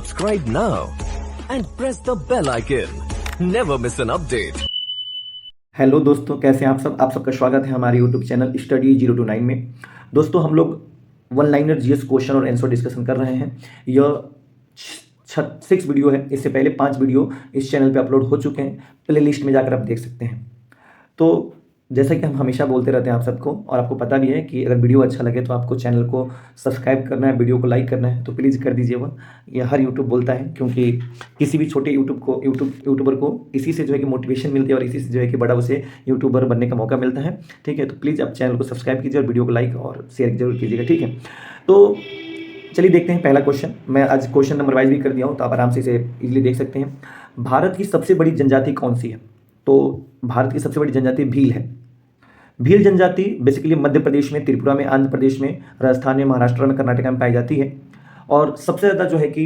Subscribe now and press the bell icon. Never miss an update. Hello दोस्तों, कैसे हैं आप सब। आप सबका स्वागत है हमारे यूट्यूब चैनल स्टडी 029 में। दोस्तों, हम लोग वन लाइनर जीएस क्वेश्चन और आंसर डिस्कशन कर रहे हैं। यह 6 वीडियो है। इससे पहले 5 वीडियो इस चैनल पे अपलोड हो चुके हैं। प्ले लिस्ट में जाकर आप देख सकते हैं। तो जैसा कि हम हमेशा बोलते रहते हैं आप सबको, और आपको पता भी है कि अगर वीडियो अच्छा लगे तो आपको चैनल को सब्सक्राइब करना है, वीडियो को लाइक करना है, तो प्लीज़ कर दीजिएगा। ये हर यूट्यूब बोलता है, क्योंकि किसी भी छोटे यूट्यूबर को इसी से जो है कि मोटिवेशन मिलती है और इसी से जो है कि बड़ा उसे यूट्यूबर बनने का मौका मिलता है। ठीक है, तो प्लीज़ आप चैनल को सब्सक्राइब कीजिए और वीडियो को लाइक और शेयर जरूर कीजिएगा। ठीक है, तो चलिए देखते हैं पहला क्वेश्चन। मैं आज क्वेश्चन नंबर वाइज भी कर दिया हूँ, तो आप आराम से इसे इजीली देख सकते हैं। भारत की सबसे बड़ी जनजाति कौन सी है? तो भारत की सबसे बड़ी जनजाति भील है। भील जनजाति बेसिकली मध्य प्रदेश में, त्रिपुरा में, आंध्र प्रदेश में, राजस्थान में, महाराष्ट्र में, कर्नाटक में पाई जाती है। और सबसे ज़्यादा जो है कि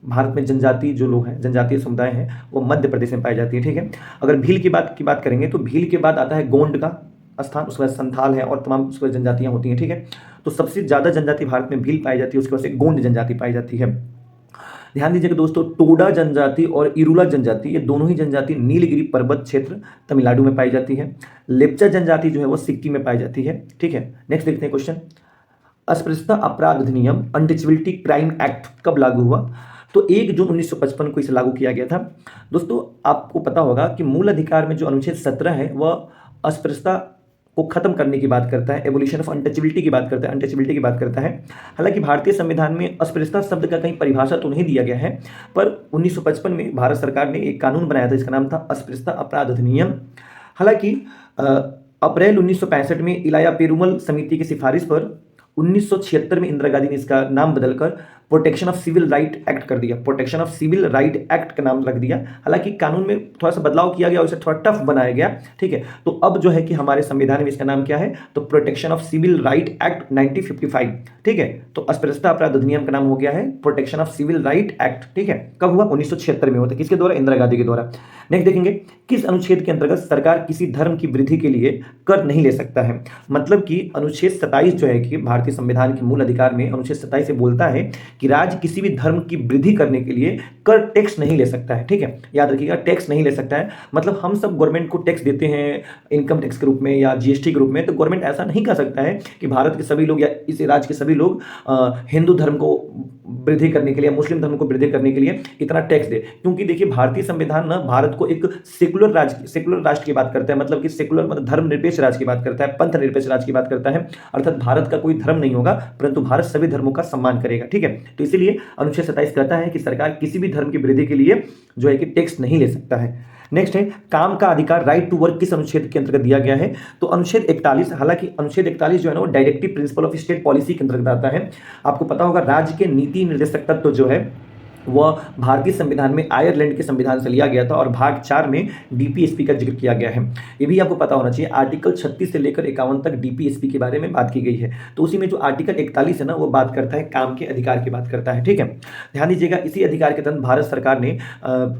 भारत में जनजाति जो लोग हैं, जनजातीय समुदाय हैं, वो मध्य प्रदेश में पाई जाती है। ठीक है, अगर भील की बात करेंगे तो भील के बाद आता है गोंड का स्थान, उसके बाद संथाल है और तमाम उसके बाद जनजातियाँ होती हैं। ठीक है, तो सबसे ज़्यादा जनजाति भारत में भील पाई जाती है, उसके बाद से गोंड जनजाति पाई जाती है। ध्यान दीजिएगा दोस्तों, टोडा जनजाति और इरुला जनजाति, ये दोनों ही जनजाति नीलगिरी पर्वत क्षेत्र तमिलनाडु में पाई जाती है। लेप्चा जनजाति जो है वो सिक्किम में पाई जाती है। ठीक है, नेक्स्ट देखते हैं क्वेश्चन। अस्पृश्यता अपराध अधिनियम अनटचेबिलिटी क्राइम एक्ट कब लागू हुआ? तो 1 जून 1955 को इसे लागू किया गया था। दोस्तों, आपको पता होगा कि मूल अधिकार में जो अनुच्छेद 17 है वह अस्पृश्यता को खत्म करने की बात करता है, एबोलिशन ऑफ अनटचेबिलिटी की बात करता है, अनटचेबिलिटी की बात करता है। हालांकि भारतीय संविधान में अस्पृश्यता शब्द का कहीं परिभाषा तो नहीं दिया गया है, पर 1955 में भारत सरकार ने एक कानून बनाया था, जिसका नाम था अस्पृश्यता अपराध अधिनियम। हालांकि अप्रैल 1965 में इलाया पेरुमल समिति की सिफारिश पर 1976 में इंदिरा गांधी ने इसका नाम बदलकर protection of civil right act कर दिया। Protection of civil right act का नाम रख दिया। हालांकि कानून में थोड़ा सा बदलाव किया गया और इसे थोड़ा टफ बनाया गया। ठीक है, तो अब जो है कि हमारे संविधान में इसका नाम क्या है? तो protection of civil right act 1955। ठीक है, तो अस्पृश्यता अपराध अधिनियम का नाम हो गया है protection of civil right act. ठीक है, कब हुआ? 1976 में हुआ था। किसके द्वारा? इंदिरा गांधी के द्वारा। नेक्स्ट देखेंगे, किस अनुच्छेद के अंतर्गत सरकार किसी धर्म की वृद्धि के लिए कर नहीं ले सकता है? मतलब कि अनुच्छेद 27 जो है कि भारतीय संविधान के मूल अधिकार में अनुच्छेद 27 से बोलता है कि राज्य किसी भी धर्म की वृद्धि करने के लिए कर टैक्स नहीं ले सकता है। ठीक है, याद रखिएगा, टैक्स नहीं ले सकता है। मतलब हम सब गवर्नमेंट को टैक्स देते हैं इनकम टैक्स के रूप में या जीएसटी के रूप में, तो गवर्नमेंट ऐसा नहीं कर सकता है कि भारत के सभी लोग या इस राज्य के सभी लोग हिंदू धर्म को वृद्धि करने के लिए, मुस्लिम धर्म को वृद्धि करने के लिए इतना टैक्स दे। क्योंकि देखिए, भारतीय संविधान ना भारत को एक सेकुलर राष्ट्र की बात करता है। मतलब कि सेकुलर मतलब धर्मनिरपेक्ष राज्य की बात करता है, पंथ निरपेक्ष राज्य की बात करता है। अर्थात भारत का कोई धर्म नहीं होगा, परंतु भारत सभी धर्मों का सम्मान करेगा। ठीक है, तो इसीलिए अनुच्छेद 27 कहता है कि सरकार किसी भी धर्म की वृद्धि के लिए जो है कि टैक्स नहीं ले सकता है। नेक्स्ट है, काम का अधिकार राइट टू वर्क किस अनुच्छेद के अंतर्गत दिया गया है? तो अनुच्छेद 41। हालांकि अनुच्छेद 41 जो है ना वो directive principle of state policy के अंतर्गत आता है। आपको पता होगा, राज्य के नीति निर्देशक तत्व जो है वह भारतीय संविधान में आयरलैंड के संविधान से लिया गया था और भाग 4 में डीपीएसपी का जिक्र किया गया है। ये भी आपको पता होना चाहिए। आर्टिकल 36 से लेकर 51 तक डीपीएसपी के बारे में बात की गई है। तो उसी में जो आर्टिकल 41 है ना, वो बात करता है काम के अधिकार की बात करता है। ठीक है, ध्यान दीजिएगा, इसी अधिकार के तहत भारत सरकार ने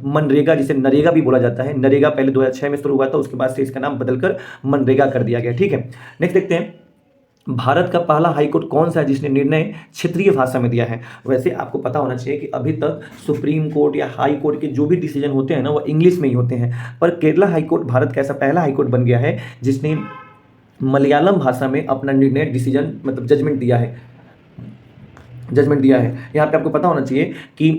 मनरेगा, जिसे नरेगा भी बोला जाता है, नरेगा पहले 2006 में शुरू हुआ था, उसके बाद से इसका नाम बदलकर मनरेगा कर दिया गया। ठीक है, नेक्स्ट देखते हैं, भारत का पहला हाईकोर्ट कौन सा है जिसने निर्णय क्षेत्रीय भाषा में दिया है? वैसे आपको पता होना चाहिए कि अभी तक सुप्रीम कोर्ट या हाई कोर्ट के जो भी डिसीजन होते हैं ना, वो इंग्लिश में ही होते हैं। पर केरला हाईकोर्ट भारत का ऐसा पहला हाईकोर्ट बन गया है जिसने मलयालम भाषा में अपना निर्णय, डिसीजन मतलब जजमेंट दिया है। यहाँ पे आपको पता होना चाहिए कि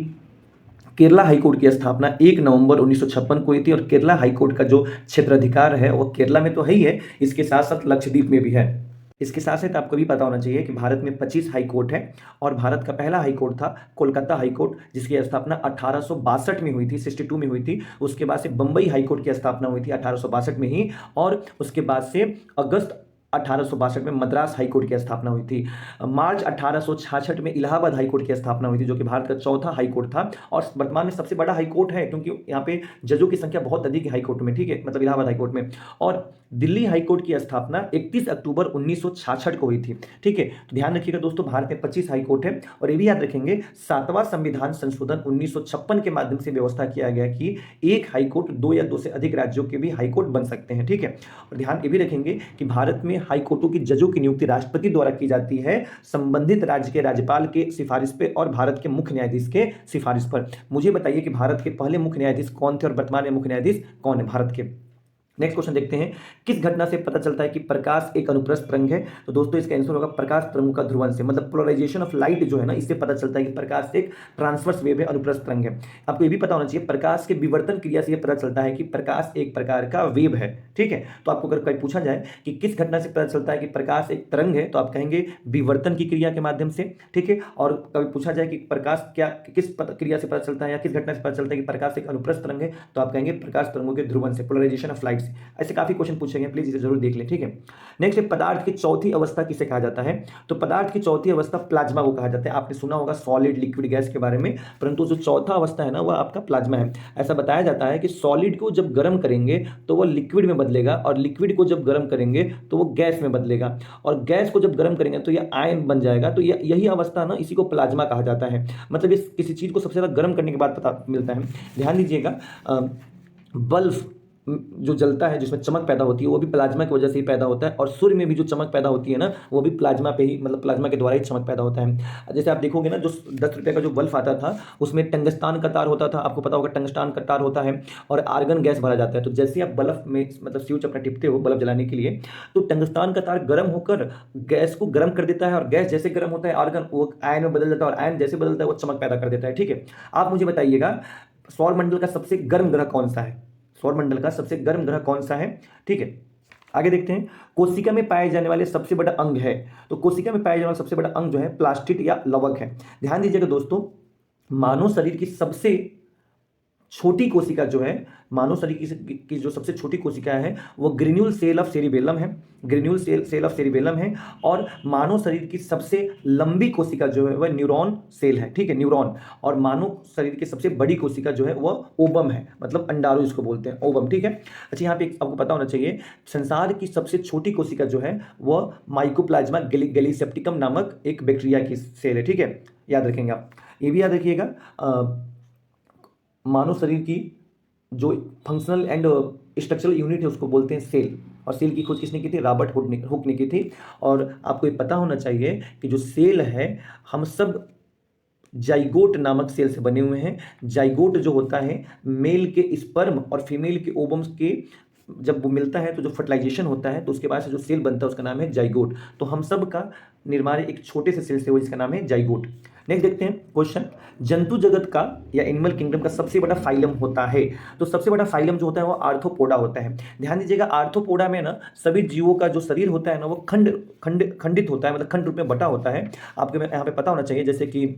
केरला हाईकोर्ट की स्थापना 1 नवंबर 1956 को हुई थी। और केरला हाईकोर्ट का जो क्षेत्राधिकार है वो केरला में तो है ही है, इसके साथ साथ लक्षद्वीप में भी है। इसके साथ साथ आपको भी पता होना चाहिए कि भारत में 25 हाई कोर्ट है और भारत का पहला हाई कोर्ट था कोलकाता हाई कोर्ट, जिसकी स्थापना 1862 में हुई थी, 62 में हुई थी। उसके बाद से बंबई हाई कोर्ट की स्थापना हुई थी 1862 में ही, और उसके बाद से अगस्त 1862 में मद्रास हाईकोर्ट की स्थापना हुई थी। मार्च 1866 में इलाहाबाद हाईकोर्ट की स्थापना हुई थी, जो कि भारत का चौथा हाईकोर्ट था और वर्तमान में सबसे बड़ा हाईकोर्ट है, क्योंकि यहाँ पे जजों की संख्या बहुत अधिक है हाईकोर्ट में। ठीक है, मतलब इलाहाबाद हाईकोर्ट में। और दिल्ली हाईकोर्ट की स्थापना 31 अक्टूबर 1966 को हुई थी। ठीक है, तो ध्यान रखिएगा दोस्तों, भारत में 25 हाईकोर्ट है। और ये भी याद रखेंगे, 7वां संविधान संशोधन 1956 के माध्यम से व्यवस्था किया गया कि एक हाईकोर्ट 2 या 2 से अधिक राज्यों के भी हाईकोर्ट बन सकते हैं। ठीक है, और ध्यान ये भी रखेंगे कि भारत में हाई कोर्टों की जजों की नियुक्ति राष्ट्रपति द्वारा की जाती है संबंधित राज्य के राज्यपाल के सिफारिश पे और भारत के मुख्य न्यायाधीश के सिफारिश पर। मुझे बताइए कि भारत के पहले मुख्य न्यायाधीश कौन थे और वर्तमान में मुख्य न्यायाधीश कौन है भारत के। नेक्स्ट क्वेश्चन देखते हैं, किस घटना से पता चलता है कि प्रकाश एक अनुप्रस्थ तरंग है। तो दोस्तों इसका आंसर होगा प्रकाश तरंगों का ध्रुवण से, मतलब पोलराइजेशन ऑफ लाइट जो है ना, इससे पता चलता है कि प्रकाश एक ट्रांसवर्स वेव है, अनुप्रस्थ तरंग है। आपको ये भी पता होना चाहिए प्रकाश के विवर्तन क्रिया से यह पता चलता है कि प्रकाश एक प्रकार का वेव है, ठीक है। तो आपको अगर कहीं पूछा जाए कि किस घटना से पता चलता है कि प्रकाश एक तरंग है, तो आप कहेंगे विवर्तन की क्रिया के माध्यम से, ठीक है। और कभी पूछा जाए कि प्रकाश क्या किस क्रिया से पता चलता है या किस घटना से पता चलता है कि प्रकाश एक अनुप्रस्थ तरंग है, तो आप कहेंगे प्रकाश तरंगों के ध्रुवण से, पोलराइजेशन ऑफ लाइट से। ऐसे काफी क्वेश्चन पूछेंगे, प्लीज इसे जरूर देख लें, ठीक है। नेक्स्ट है, पदार्थ की चौथी अवस्था किसे कहा जाता है। तो पदार्थ की चौथी अवस्था प्लाज्मा को कहा जाता है। आपने सुना होगा सॉलिड लिक्विड गैस के बारे में, परंतु जो चौथा अवस्था है ना वह आपका प्लाज्मा है। ऐसा बताया जाता है कि सॉलिड को जब गर्म करेंगे तो वह लिक्विड में बदलेगा, और लिक्विड को जब गर्म करेंगे तो वो गैस में बदलेगा, और गैस को जब गर्म करेंगे तो यह आयन बन जाएगा। तो यही अवस्था ना, इसी को प्लाज्मा कहा जाता है। मतलब इस किसी चीज को सबसे ज्यादा गर्म करने के बाद पता मिलता है। ध्यान दीजिएगा, बल्ब जो जलता है जिसमें चमक पैदा होती है वो भी प्लाज्मा की वजह से ही पैदा होता है, और सूर्य में भी जो चमक पैदा होती है ना वो भी प्लाज्मा पे ही, मतलब प्लाज्मा के द्वारा ही चमक पैदा होता है। जैसे आप देखोगे ना, जो 10 रुपये का जो बल्ब आता था उसमें टंगस्तान का तार होता था, आपको पता होगा टंगस्तान का तार होता है, और आर्गन गैस भरा जाता है। तो जैसे आप बल्ब में मतलब स्विच अपना टिपते हो बल्ब जलाने के लिए, तो टंगस्तान का तार गर्म होकर गैस को गर्म कर देता है, और गैस जैसे गर्म होता है आर्गन वो आयन में बदल जाता है, और आयन जैसे बदलता है वो चमक पैदा कर देता है, ठीक है। आप मुझे बताइएगा सौरमंडल का सबसे गर्म ग्रह कौन सा है, सौरमंडल का सबसे गर्म ग्रह कौन सा है, ठीक है। आगे देखते हैं, कोशिका में पाए जाने वाले सबसे बड़ा अंग है। तो कोशिका में पाया जाने वाला सबसे बड़ा अंग जो है प्लास्टिड या लवक है। ध्यान दीजिएगा दोस्तों, मानव शरीर की सबसे छोटी कोशिका जो है, मानव शरीर की जो सबसे छोटी कोशिका है वो ग्रेन्यूल सेल ऑफ सेरिबेलम है, ग्रेन्यूल सेल ऑफ सेरिबेलम है। और मानव शरीर की सबसे लंबी कोशिका जो है वह न्यूरॉन सेल है, ठीक है, न्यूरॉन। और मानव शरीर की सबसे बड़ी कोशिका जो है वह ओबम है, मतलब अंडाणु जिसको बोलते हैं, ओबम, ठीक है। अच्छा, यहाँ पे आपको पता होना चाहिए संसार की सबसे छोटी कोशिका जो है वह माइकोप्लाज्मा गैलीसेप्टिकम नामक एक बैक्टीरिया की सेल है, ठीक है, याद रखेंगे आप। ये भी याद रखिएगा, मानव शरीर की जो फंक्शनल एंड स्ट्रक्चरल यूनिट है उसको बोलते हैं सेल, और सेल की खोज किसने की थी, रॉबर्ट हुक ने की थी। और आपको ये पता होना चाहिए कि जो सेल है हम सब जाइगोट नामक सेल से बने हुए हैं। जाइगोट जो होता है मेल के स्पर्म और फीमेल के ओवम्स के जब वो मिलता है तो जो फर्टिलाइजेशन होता है तो उसके बाद से जो सेल बनता है उसका नाम है जाइगोट। तो हम सब का निर्माण एक छोटे से सेल से हुआ जिसका नाम है जाइगोट। नेक्स्ट देखते हैं क्वेश्चन, जंतु जगत का या एनिमल किंगडम का सबसे बड़ा फाइलम होता है। तो सबसे बड़ा फाइलम जो होता है वो आर्थ्रोपोडा होता है। ध्यान दीजिएगा, आर्थ्रोपोडा में ना सभी जीवों का जो शरीर होता है ना वो खंडित होता है, मतलब खंड रूप में बटा होता है। आपको यहाँ पे पता होना चाहिए, जैसे कि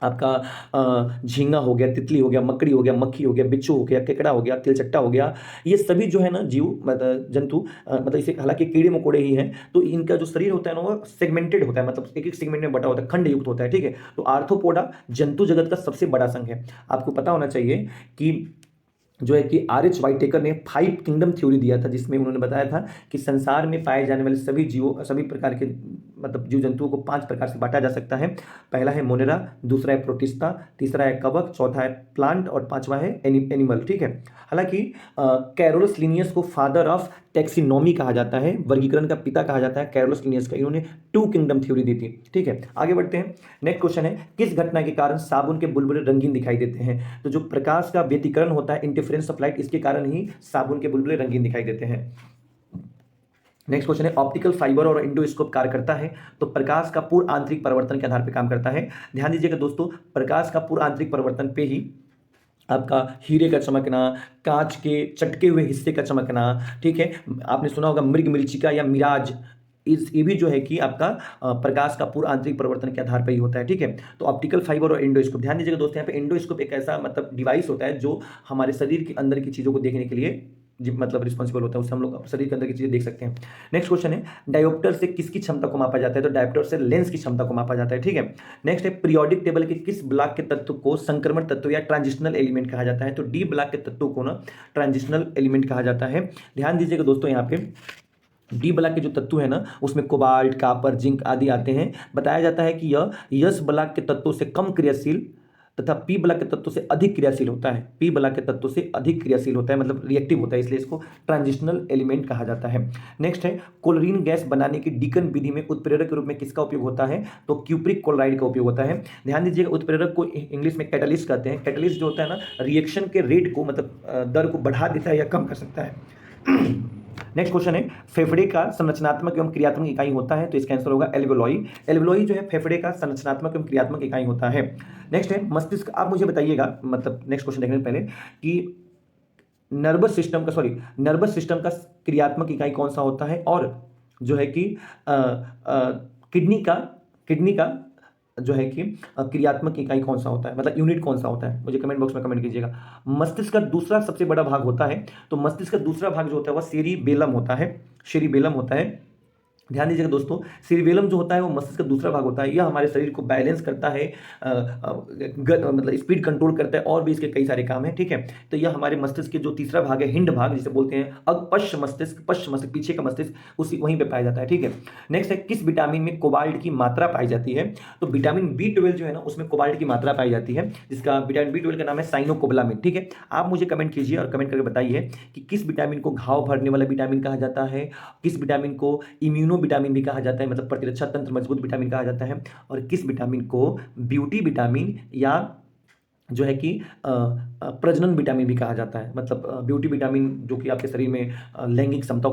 आपका झींगा हो गया, तितली हो गया, मकड़ी हो गया, मक्खी हो गया, बिच्छू हो गया, केकड़ा हो गया, तिलचट्टा हो गया, ये सभी जो है ना जीव मतलब जंतु मतलब इसे हालांकि कीड़े मकोड़े ही हैं, तो इनका जो शरीर होता है ना वो सेगमेंटेड होता है, मतलब एक एक सेगमेंट में बटा होता है, खंड युक्त होता है, ठीक है। तो आर्थ्रोपोडा जंतु जगत का सबसे बड़ा संघ है। आपको पता होना चाहिए कि जो है कि R.H. वाइटेकर ने 5 किंगडम थ्योरी दिया था, जिसमें उन्होंने बताया था कि संसार में पाए जाने वाले सभी जीवों, सभी प्रकार के मतलब जीव जंतुओं को 5 प्रकार से बांटा जा सकता है। पहला है मोनेरा, दूसरा है प्रोटिस्टा, तीसरा है कवक, चौथा है प्लांट और पांचवा है एनिमल, ठीक है। हालांकि कैरोलस लिनियस को फादर ऑफ टैक्सिनॉमी कहा जाता है, वर्गीकरण का पिता कहा जाता है कैरोलस लिनियस का। इन्होंने 2 किंगडम थ्योरी दी थी, ठीक है। आगे बढ़ते हैं, नेक्स्ट क्वेश्चन है, किस घटना के कारण साबुन के बुलबुले रंगीन दिखाई देते हैं। तो जो प्रकाश का व्यतिकरण होता है, इंटरफेरेंस ऑफ लाइट, इसके कारण ही साबुन के बुलबुले रंगीन दिखाई देते हैं। नेक्स्ट क्वेश्चन है, ऑप्टिकल फाइबर और एंडोस्कोप कार्य करता है। तो प्रकाश का पूर्ण आंतरिक परिवर्तन के आधार पर काम करता है। ध्यान दीजिएगा दोस्तों, प्रकाश का पूर्ण आंतरिक परिवर्तन पे ही आपका हीरे का चमकना, कांच के चटके हुए हिस्से का चमकना, ठीक है। आपने सुना होगा मृग मरीचिका या मिराज, ये भी जो है कि आपका प्रकाश का पूर्ण आंतरिक परिवर्तन के आधार पर ही होता है, ठीक है। तो ऑप्टिकल फाइबर और एंडोस्कोप, ध्यान दीजिएगा दोस्तों, यहाँ पे एंडोस्कोप एक ऐसा मतलब डिवाइस होता है जो हमारे शरीर के अंदर की चीज़ों को देखने के लिए मतलब रिस्पॉन्सिबल होता है, उससे हम लोग शरीर के अंदर की चीजें देख सकते हैं। नेक्स्ट क्वेश्चन है, डायोप्टर से किसकी क्षमता को मापा जाता है। तो डायोप्टर से लेंस की क्षमता को मापा जाता है, ठीक है। नेक्स्ट है, पीरियोडिक टेबल के किस ब्लॉक के तत्व को संक्रमण तत्व या ट्रांजिशनल एलिमेंट कहा जाता है। तो डी ब्लॉक के तत्व को ना ट्रांजिशनल एलिमेंट कहा जाता है। ध्यान दीजिएगा दोस्तों, यहाँ पे डी ब्लॉक के जो तत्व है ना उसमें कोबाल्ट, कापर, जिंक आदि आते हैं। बताया जाता है कि यह यस ब्लॉक के तत्वों से कम क्रियाशील तथा पी बला के तत्व से अधिक क्रियाशील होता है। पी बला के तत्व से अधिक क्रियाशील होता है मतलब रिएक्टिव होता है, इसलिए इसको ट्रांजिशनल एलिमेंट कहा जाता है। नेक्स्ट है क्लोरीन गैस बनाने की डीकन विधि में उत्प्रेरक के रूप में किसका उपयोग होता है? तो क्यूप्रिक क्लोराइड का उपयोग होता है। ध्यान दीजिएगा, उत्प्रेरक को इंग्लिश में कैटलिस्ट कहते हैं। कैटलिस्ट जो होता है ना, रिएक्शन के रेट को मतलब दर को बढ़ा देता है या कम कर सकता है। नेक्स्ट क्वेश्चन है फेफड़े का संरचनात्मक एवं क्रियात्मक इकाई होता है, तो इसका आंसर होगा एल्वेओलाई। एल्वेओलाई जो है फेफड़े का संरचनात्मक एवं क्रियात्मक इकाई होता है। नेक्स्ट है मस्तिष्क। आप मुझे बताइएगा, मतलब नेक्स्ट क्वेश्चन देखने से पहले कि नर्वस सिस्टम का क्रियात्मक इकाई कौन सा होता है, और जो है कि किडनी का जो है कि क्रियात्मक इकाई कौन सा होता है, मतलब यूनिट कौन सा होता है, मुझे कमेंट बॉक्स में कमेंट कीजिएगा। मस्तिष्क का दूसरा सबसे बड़ा भाग होता है, तो मस्तिष्क का दूसरा भाग जो होता है वह सेरिबेलम होता है। ध्यान दीजिएगा दोस्तों, सेरिबेलम जो होता है वो मस्तिष्क का दूसरा भाग होता है। यह हमारे शरीर को बैलेंस करता है, मतलब स्पीड कंट्रोल करता है, और भी इसके कई सारे काम हैं, ठीक है। तो यह हमारे मस्तिष्क के जो तीसरा भाग है, हिंड भाग जिसे बोलते हैं, पश्च मस्तिष्क पीछे का मस्तिष्क उसी वहीं पे पाया जाता है, ठीक है। नेक्स्ट है किस विटामिन में कोबाल्ट की मात्रा पाई जाती है? तो विटामिन B12 जो है ना, उसमें कोबाल्ट की मात्रा पाई जाती है, जिसका विटामिन B12 का नाम है साइनोकोबालामिन, ठीक है। आप मुझे कमेंट कीजिए और कमेंट करके बताइए कि किस विटामिन को घाव भरने वाला विटामिन कहा जाता है, किस विटामिन को इम्यूनो विटामिन भी कहा जाता है, मतलब प्रतिरक्षा तंत्र मजबूत विटामिन कहा जाता है, और किस विटामिन को ब्यूटी विटामिन या जो है कि प्रजनन विटामिन भी कहा जाता है। मतलब ब्यूटी विटामिन जो कि आपके शरीर में लैंगिक क्षमता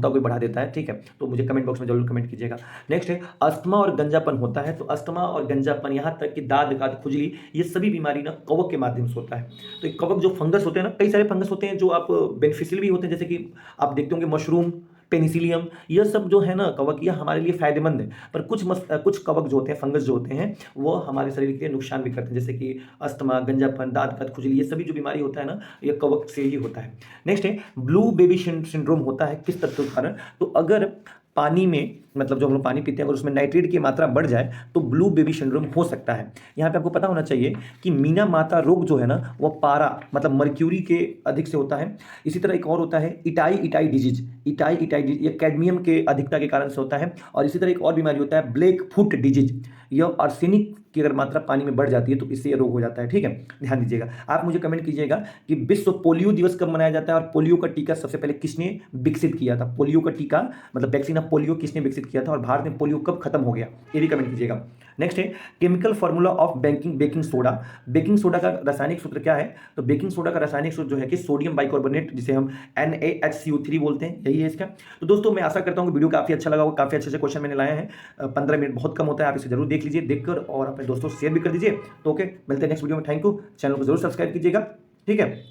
को बढ़ा देता है, ठीक है। तो मुझे कमेंट बॉक्स में जरूर कमेंट कीजिएगा। नेक्स्ट है अस्थमा और गंजापन होता है, तो अस्थमा और गंजापन यहाँ तक कि दाद खुजली, ये सभी बीमारी ना कवक के माध्यम से होता है। तो ये कवक जो फंगस होते हैं ना, कई सारे फंगस होते हैं जो आप बेनिफिशियल भी होते हैं, जैसे कि आप देखते होंगे मशरूम, पेनिसिलियम, यह सब जो है ना कवक, यह हमारे लिए फायदेमंद है। पर कुछ कवक जो होते हैं, फंगस जो होते हैं, वो हमारे शरीर के लिए नुकसान भी करते हैं, जैसे कि अस्थमा, गंजापन, दांत खुजली, ये सभी जो बीमारी होता है ना, यह कवक से ही होता है। नेक्स्ट है ब्लू बेबी सिंड्रोम होता है किस तत्व के कारण? तो अगर पानी में, मतलब जो हम लोग पानी पीते हैं, अगर उसमें नाइट्रेट की मात्रा बढ़ जाए तो ब्लू बेबी सिंड्रोम हो सकता है। यहाँ पे आपको पता होना चाहिए कि मीना माता रोग जो है ना, वो पारा मतलब मर्क्यूरी के अधिक से होता है। इसी तरह एक और होता है इटाई डिजीज, ये कैडमियम के अधिकता के कारण से होता है। और इसी तरह एक और बीमारी होता है ब्लैक फुट डिजीज, यह आर्सेनिक की अगर मात्रा पानी में बढ़ जाती है तो इससे यह रोग हो जाता है, ठीक है। ध्यान दीजिएगा। आप मुझे कमेंट कीजिएगा कि विश्व पोलियो दिवस कब मनाया जाता है, और पोलियो का टीका सबसे पहले किसने विकसित किया था? पोलियो का टीका मतलब वैक्सीन ऑफ पोलियो किसने विकसित किया था, और भारत में पोलियो कब खत्म हो गया, ये भी कमेंट कीजिएगा। नेक्स्ट है chemical formula of baking soda. Baking soda का रासायनिक सूत्र क्या है? तो बेकिंग सोडा का रासायनिक सूत्र जो है कि सोडियम बाइकार्बोनेट, जिसे हम NaHCO3 बोलते हैं, यही है इसका। तो दोस्तों मैं आशा करता हूँ कि वीडियो काफी अच्छा लगा होगा, काफी अच्छे क्वेश्चन मैंने लाए हैं। 15 मिनट बहुत कम होता है, आप इसे जरूर देख लीजिए, देखकर और अपने दोस्तों से शेयर भी कर दीजिए। तो ओके, मिलते हैं नेक्स्ट वीडियो में। थैंक यू, चैनल को जरूर सब्सक्राइब कीजिएगा, ठीक है।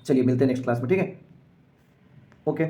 चलिए मिलते हैं नेक्स्ट क्लास में, ठीक है, ओके।